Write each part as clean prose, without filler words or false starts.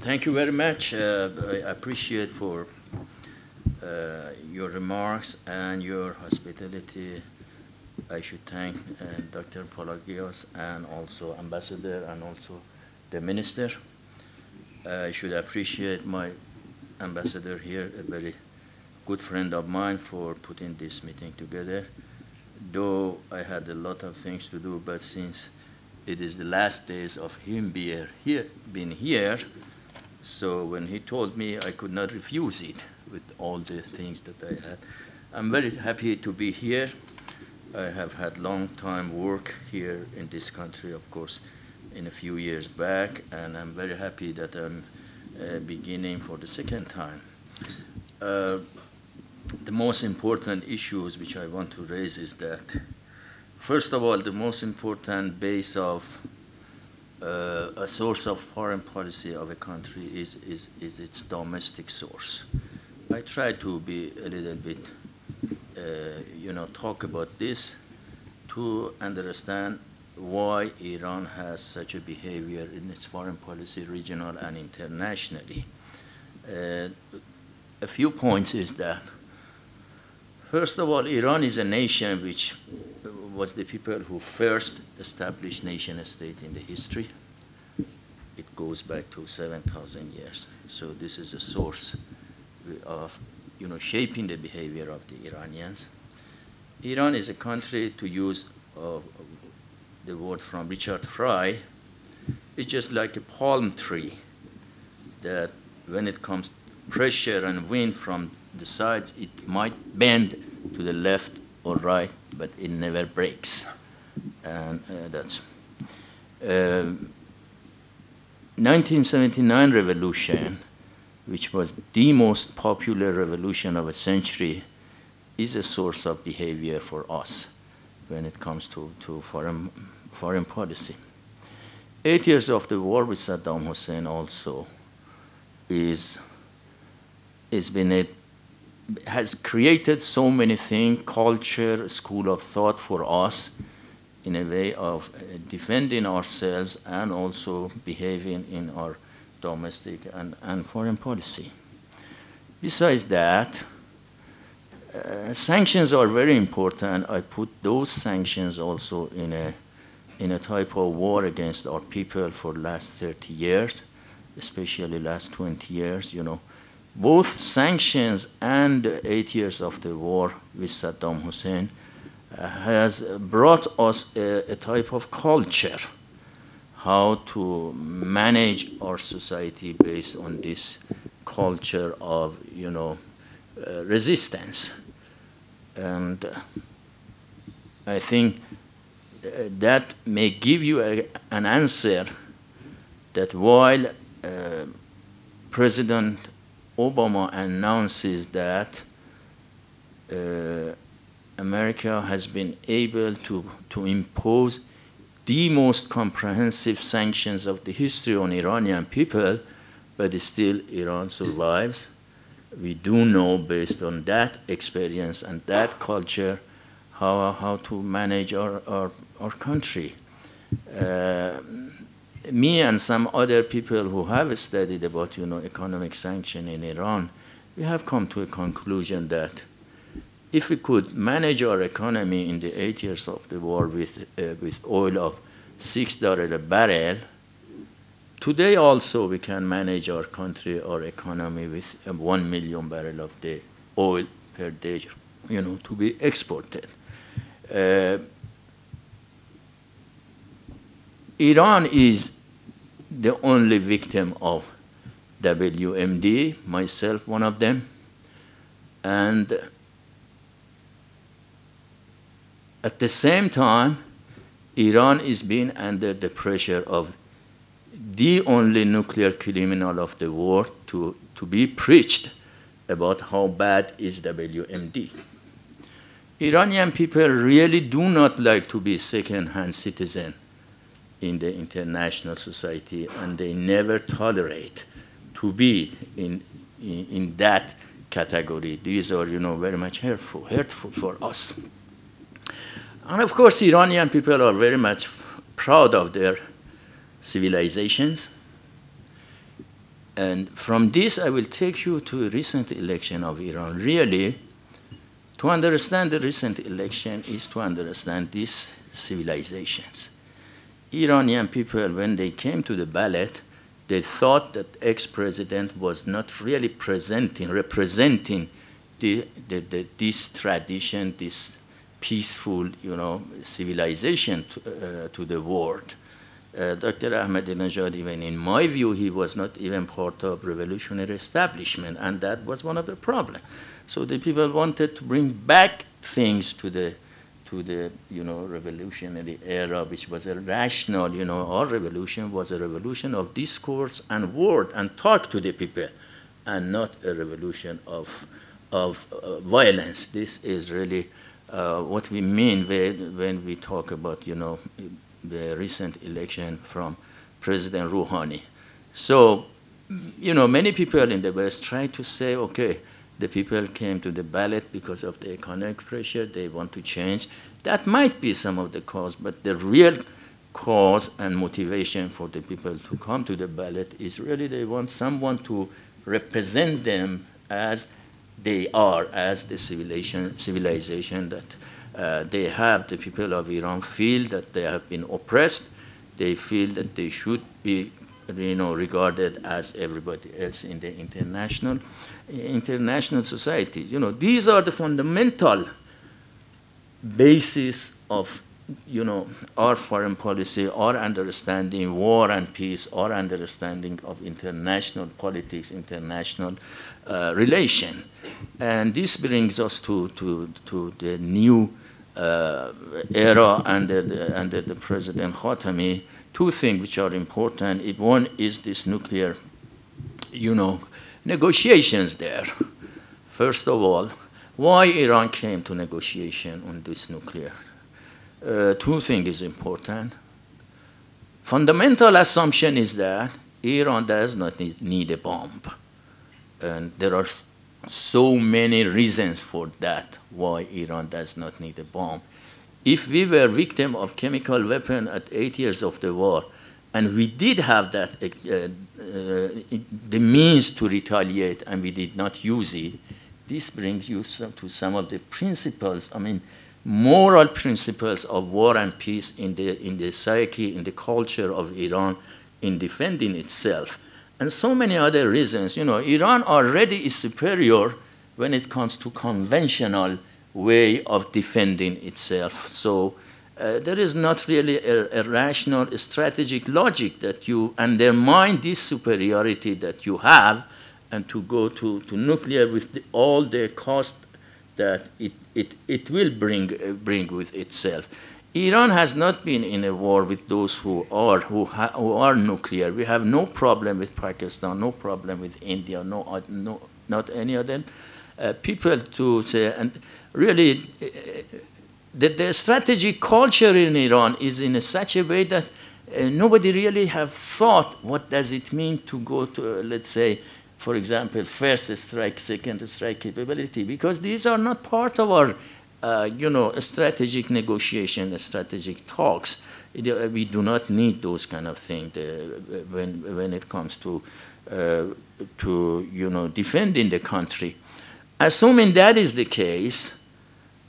Thank you very much. I appreciate for your remarks and your hospitality. I should thank Dr. Palagios and also Ambassador and also the Minister. I should appreciate my Ambassador here, a very good friend of mine, for putting this meeting together. Though I had a lot of things to do, but since it is the last days of him being here, so when he told me, I could not refuse it with all the things that I had. I'm very happy to be here. I have had long time work here in this country, of course, in a few years back, and I'm very happy that I'm beginning for the second time. The most important issues which I want to raise is that, first of all, the most important base of a source of foreign policy of a country is its domestic source. I try to be a little bit, talk about this to understand why Iran has such a behavior in its foreign policy, regional and internationally. A few points is that, first of all, Iran is a nation which was the people who first established nation-state in the history. It goes back to 7,000 years. So this is a source of, shaping the behavior of the Iranians. Iran is a country, to use the word from Richard Fry, it's just like a palm tree that when it comes pressure and wind from the sides, it might bend to the left or right, but it never breaks. And that's 1979 revolution, which was the most popular revolution of a century, is a source of behavior for us when it comes to foreign policy. 8 years of the war with Saddam Hussein also has created so many things, culture, school of thought for us in a way of defending ourselves and also behaving in our domestic and foreign policy. Besides that, sanctions are very important. I put those sanctions also in a type of war against our people for the last 30 years, especially last 20 years, Both sanctions and 8 years of the war with Saddam Hussein has brought us a type of culture, how to manage our society based on this culture of, resistance. And I think that may give you an answer that while President Obama announces that America has been able to impose the most comprehensive sanctions of the history on Iranian people, but still Iran survives. We do know, based on that experience and that culture, how to manage our country. Me and some other people who have studied about, economic sanction in Iran, we have come to a conclusion that if we could manage our economy in the 8 years of the war with oil of $6 a barrel, today also we can manage our country, our economy with 1 million barrels of the oil per day, to be exported. Iran is the only victim of WMD, myself one of them, and at the same time, Iran is being under the pressure of the only nuclear criminal of the world to be preached about how bad is WMD. Iranian people really do not like to be second-hand citizens in the international society, and they never tolerate to be in that category. These are, very much hurtful for us. And of course, Iranian people are very much proud of their civilizations. And from this, I will take you to a recent election of Iran. Really, to understand the recent election is to understand these civilizations. Iranian people, when they came to the ballot, they thought that ex-president was not really representing this tradition, this peaceful, civilization to the world. Dr. Ahmadinejad, even in my view, he was not even part of revolutionary establishment, and that was one of the problems. So the people wanted to bring back things to the revolutionary era, which was a rational, our revolution was a revolution of discourse and word and talk to the people, and not a revolution of violence. This is really what we mean when we talk about, the recent election from President Rouhani. So, many people in the West try to say, okay, the people came to the ballot because of the economic pressure, they want to change. That might be some of the cause, but the real cause and motivation for the people to come to the ballot is really they want someone to represent them as they are, as the civilization that they have. The people of Iran feel that they have been oppressed. They feel that they should be regarded as everybody else in the international society. These are the fundamental basis of our foreign policy, our understanding war and peace, our understanding of international politics, international relation. And this brings us to the new era under the President Khatami. Two things which are important. One is this nuclear, negotiations there. First of all, why Iran came to negotiation on this nuclear? Two things is important. Fundamental assumption is that Iran does not need a bomb. And there are so many reasons for that, why Iran does not need a bomb. If we were victim of chemical weapon at 8 years of the war, and we did have that, the means to retaliate, and we did not use it, this brings you to some of the principles, moral principles of war and peace in the psyche, in the culture of Iran, in defending itself. And so many other reasons. Iran already is superior when it comes to conventional way of defending itself. So there is not really a rational strategic logic that you undermine this superiority that you have and to go to nuclear with all the cost that it will bring with itself. Iran has not been in a war with those who are nuclear. We have no problem with Pakistan, no problem with India, not any other people to say. And really, the strategic culture in Iran is in such a way that nobody really have thought what does it mean to go to, let's say, for example, first strike, second strike capability, because these are not part of our strategic negotiation, strategic talks. We do not need those kind of things when it comes to defending the country. Assuming that is the case,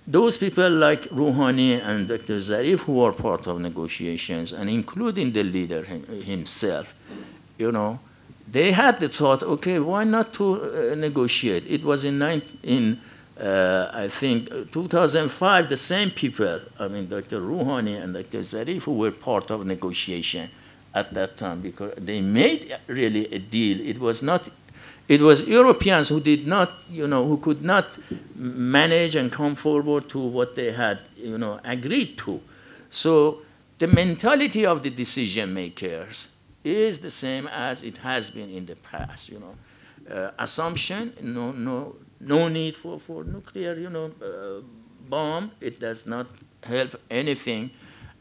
those people like Rouhani and Dr. Zarif, who are part of negotiations, and including the leader himself, they had the thought, okay, why not to negotiate? It was I think 2005, the same people, Dr. Rouhani and Dr. Zarif, who were part of negotiation at that time, because they made really a deal. It was Europeans who did not, who could not manage and come forward to what they had, agreed to. So the mentality of the decision makers is the same as it has been in the past, assumption, no need for nuclear, bomb. It does not help anything,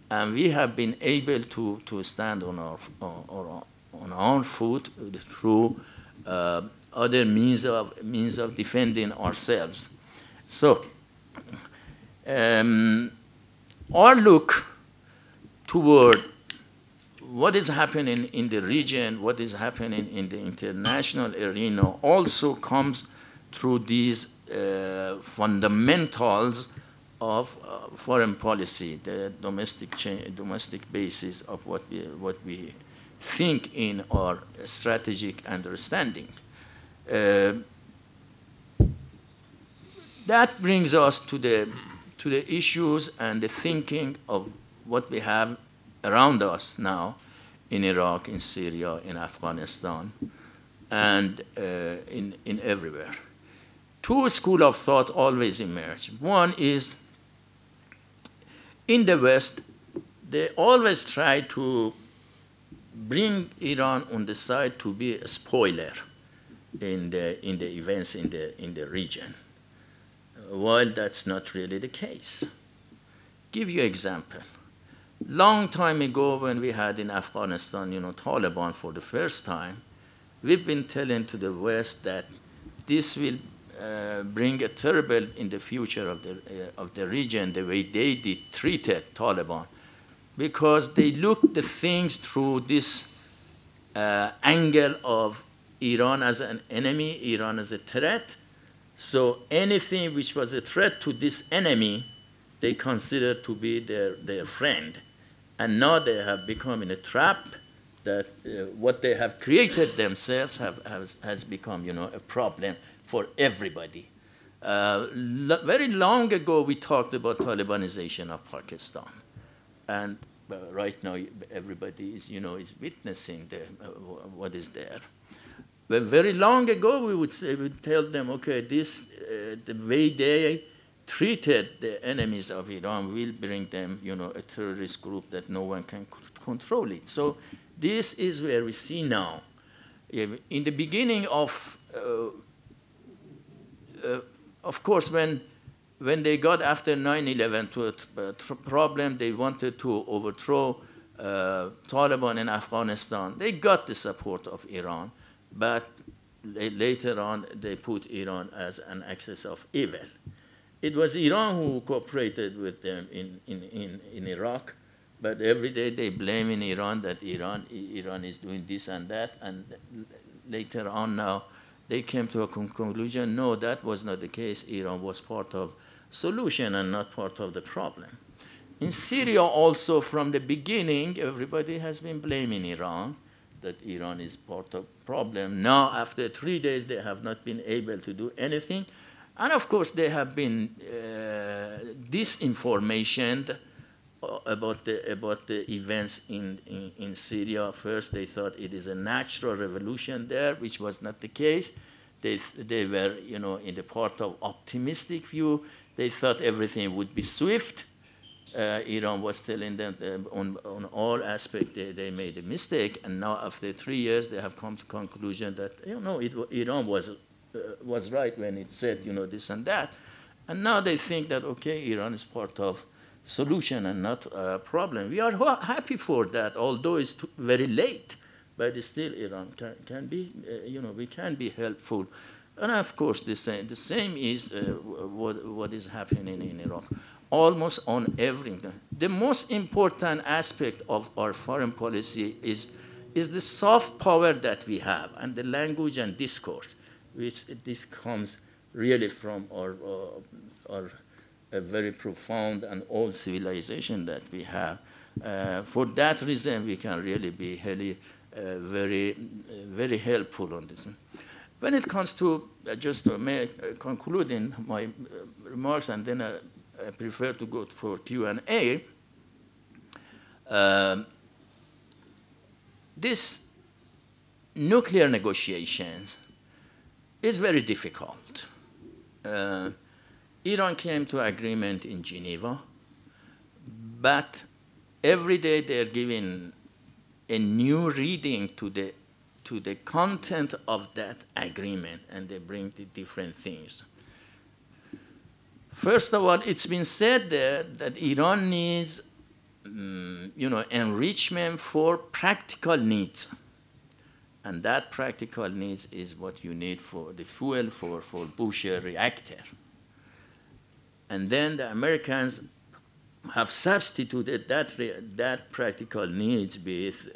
and we have been able to stand on our foot through other means of defending ourselves. So, our look toward what is happening in the region, what is happening in the international arena also comes through these fundamentals of foreign policy, the domestic basis of what we think in our strategic understanding. That brings us to the issues and the thinking of what we have around us now in Iraq, in Syria, in Afghanistan, and in everywhere. Two schools of thought always emerge. One is, in the West, they always try to bring Iran on the side to be a spoiler in the events in the region, while that's not really the case. Give you an example. Long time ago, when we had in Afghanistan, Taliban for the first time, we've been telling to the West that this will bring a terrible in the future of the region, the way they treated Taliban, because they looked the things through this angle of Iran as an enemy, Iran as a threat. So anything which was a threat to this enemy, they considered to be their friend. And now they have become in a trap that what they have created themselves has become, a problem for everybody. Very long ago, we talked about Talibanization of Pakistan. And right now, everybody is, is witnessing what is there. But very long ago, we would tell them, okay, this, the way they treated the enemies of Iran will bring them, a terrorist group that no one can control it. So this is where we see now. In the beginning of course, when they got after 9/11 to a problem, they wanted to overthrow Taliban in Afghanistan. They got the support of Iran, but later on they put Iran as an axis of evil. It was Iran who cooperated with them in Iraq, but every day they blame in Iran that Iran is doing this and that, and later on now they came to a conclusion, no, that was not the case. Iran was part of solution and not part of the problem. In Syria also, from the beginning, everybody has been blaming Iran, that Iran is part of the problem. Now, after 3 days, they have not been able to do anything. And of course, there have been disinformation about the events in Syria. First, they thought it is a natural revolution there, which was not the case. They were, in the part of optimistic view. They thought everything would be swift. Iran was telling them on all aspects they made a mistake. And now, after 3 years, they have come to the conclusion that, Iran was right when it said, this and that. And now they think that, okay, Iran is part of solution and not a problem. We are happy for that, although it's very late. But still, Iran can be, we can be helpful. And of course, the same is what is happening in Iraq. Almost on everything. The most important aspect of our foreign policy is the soft power that we have and the language and discourse, which this comes really from our a very profound and old civilization that we have. For that reason, we can really be very helpful on this. When it comes to, just to concluding my remarks, and then I prefer to go for Q&A, this nuclear negotiations is very difficult. Iran came to agreement in Geneva, but every day they're giving a new reading to the content of that agreement, and they bring the different things. First of all, it's been said there that Iran needs, enrichment for practical needs. And that practical needs is what you need for the fuel for Bush reactor. And then the Americans have substituted that practical needs with,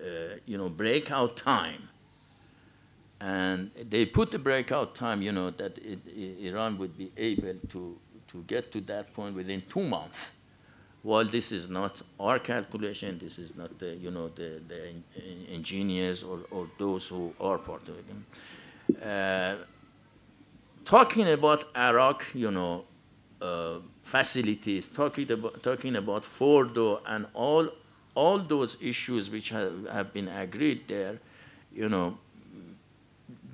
breakout time. And they put the breakout time, that Iran would be able to get to that point within 2 months. While this is not our calculation, this is not the, the engineers or those who are part of it. Talking about Iraq, facilities, talking about Fordo and all those issues which have been agreed there,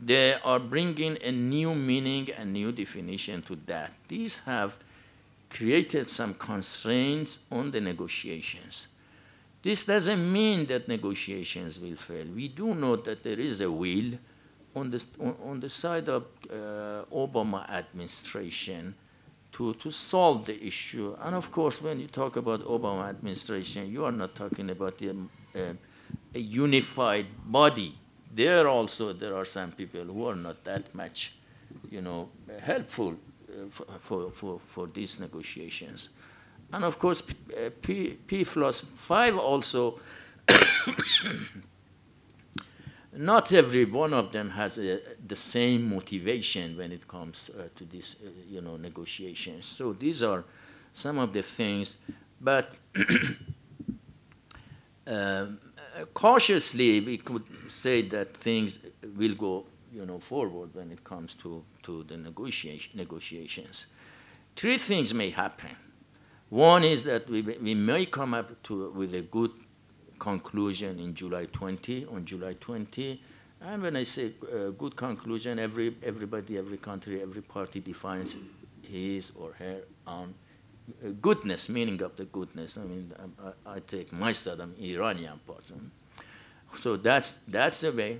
they are bringing a new meaning and new definition to that. These have created some constraints on the negotiations. This doesn't mean that negotiations will fail. We do know that there is a will on the side of Obama administration to solve the issue. And of course, when you talk about Obama administration, you are not talking about a unified body. There are some people who are not that much, helpful for these negotiations. And of course, P+5 also, not every one of them has the same motivation when it comes to these, negotiations. So these are some of the things, but cautiously, we could say that things will go, forward when it comes to the negotiations. 3 things may happen. One is that we may come up with a good conclusion on July 20. And when I say good conclusion, everybody, every country, every party defines his or her own goodness, meaning of the goodness. I mean, I take my side, I'm Iranian part. So that's the way.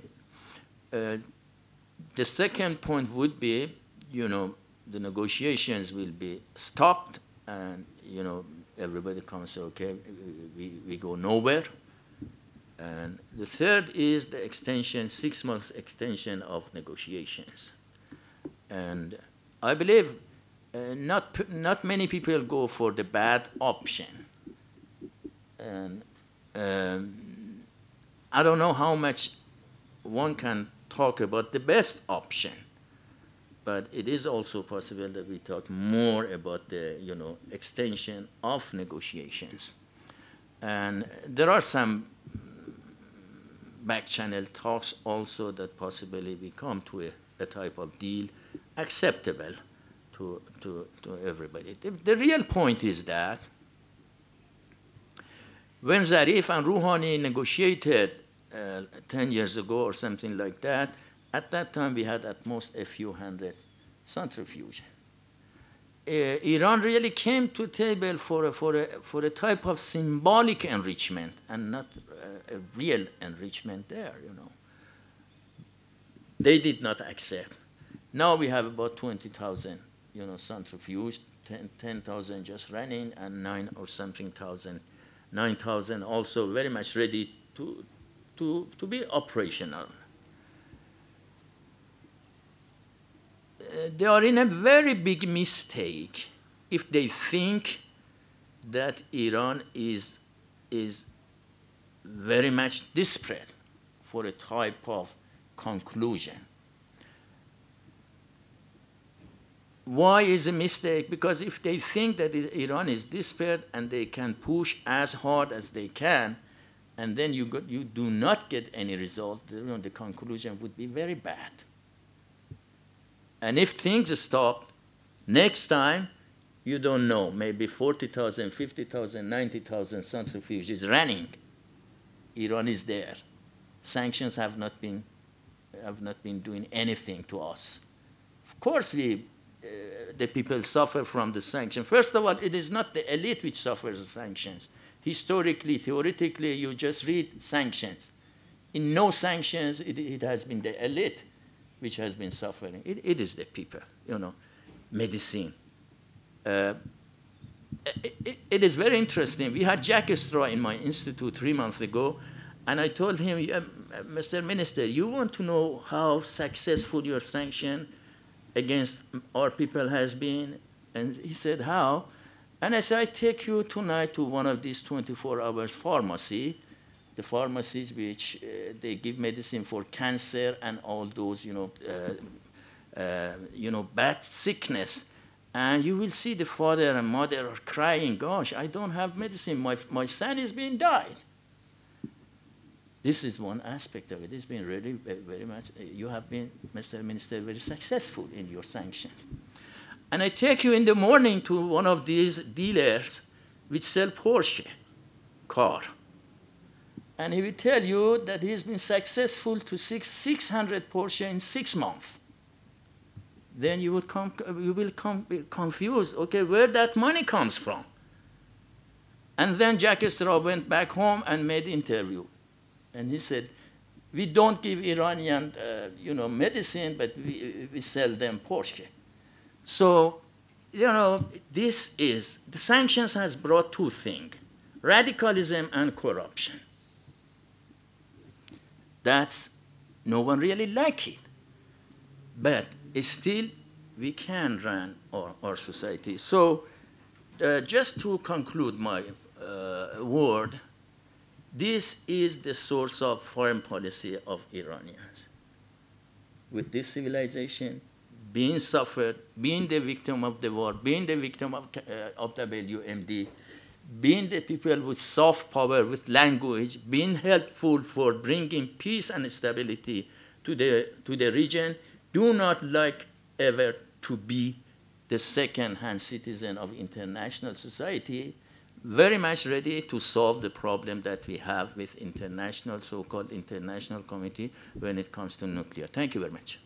The second point would be, the negotiations will be stopped, and everybody comes and say, okay, we go nowhere. And the third is the extension, 6 months extension of negotiations. And I believe not many people go for the bad option. And I don't know how much one can talk about the best option, but it is also possible that we talk more about the extension of negotiations. And there are some back-channel talks also that possibly we come to a type of deal acceptable to everybody. The real point is that when Zarif and Rouhani negotiated 10 years ago or something like that, at that time we had at most a few hundred centrifuges. Iran really came to the table for a type of symbolic enrichment and not a real enrichment there, They did not accept. Now we have about 20,000, centrifuges, 10,000 just running, and 9,000 also very much ready to be operational. They are in a very big mistake if they think that Iran is very much desperate for a type of conclusion. Why is a mistake? Because if they think that Iran is desperate and they can push as hard as they can, and then you do not get any result, the conclusion would be very bad. And if things stop, next time, you don't know, maybe 40,000, 50,000, 90,000 centrifuges running. Iran is there. Sanctions have not been doing anything to us. Of course, the people suffer from the sanctions. First of all, it is not the elite which suffers the sanctions. Historically, theoretically, you just read sanctions. In no sanctions, it has been the elite which has been suffering. It is the people, medicine. It is very interesting. We had Jack Straw in my institute 3 months ago, and I told him, Mr. Minister, you want to know how successful your sanction against our people has been? And he said, how? And I said, I take you tonight to one of these 24 hours pharmacy, the pharmacies which they give medicine for cancer and all those, bad sickness. And you will see the father and mother are crying, gosh, I don't have medicine, my son is being died. This is one aspect of it. It's been really very much, you have been, Mr. Minister, very successful in your sanctions. And I take you in the morning to one of these dealers which sell Porsche car. And he will tell you that he's been successful to 600 Porsche in 6 months. Then you will be confused, okay, where that money comes from. And then Jack Straw went back home and made interview. And he said, we don't give Iranian, medicine, but we sell them Porsche. So, this is, the sanctions has brought 2 things, radicalism and corruption. That's, no one really like it. But still, we can run our society. So, just to conclude my word, this is the source of foreign policy of Iranians. With this civilization, being suffered, being the victim of the war, being the victim of WMD, being the people with soft power, with language, being helpful for bringing peace and stability to the region, do not like ever to be the second-hand citizen of international society, very much ready to solve the problem that we have with international, so-called international community when it comes to nuclear. Thank you very much.